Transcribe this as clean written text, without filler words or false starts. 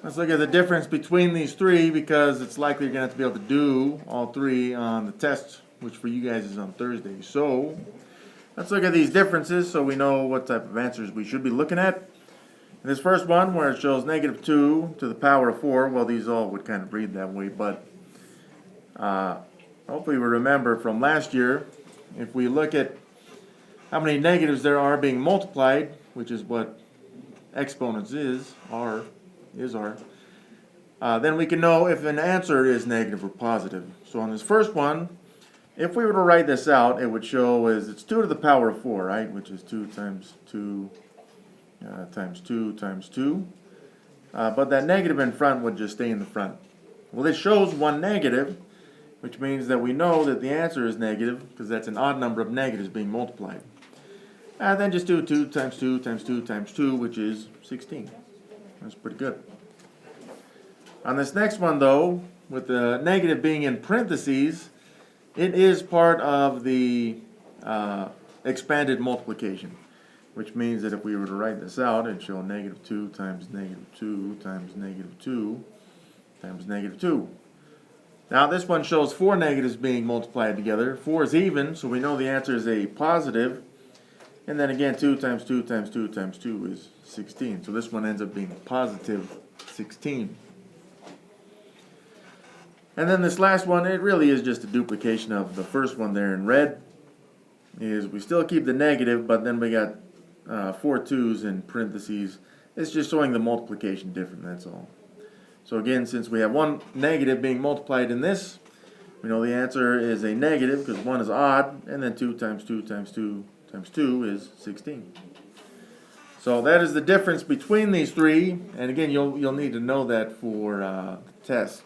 Let's look at the difference between these three because it's likely you're going to have to be able to do all three on the test, which for you guys is on Thursday. So let's look at these differences so we know what type of answers we should be looking at. In this first one where it shows negative 2 to the power of 4, well, these all would kind of read that way, but hopefully we remember from last year, if we look at how many negatives there are being multiplied, which is what exponents are, then we can know if an answer is negative or positive. So on this first one, if we were to write this out, it would show as it's 2 to the power of 4, right? Which is 2 times 2 times 2 times 2. But that negative in front would just stay in the front. Well, this shows one negative, which means that we know that the answer is negative because that's an odd number of negatives being multiplied. And then just do 2 times 2 times 2 times 2, which is 16. That's pretty good. On this next one, though, with the negative being in parentheses, it is part of the expanded multiplication, which means that if we were to write this out, it'd show negative 2 times negative 2 times negative 2 times negative 2. Now this one shows 4 negatives being multiplied together. 4 is even, so we know the answer is a positive. And then again, 2 times 2 times 2 times 2 is 16. So this one ends up being positive 16. And then this last one, it really is just a duplication of the first one there in red. Is we still keep the negative, but then we got 4 2's in parentheses. It's just showing the multiplication different, that's all. So again, since we have one negative being multiplied in this, we know the answer is a negative because 1 is odd, and then 2 times 2 times 2 times 2 is 16. So that is the difference between these three, and again, you'll need to know that for the test.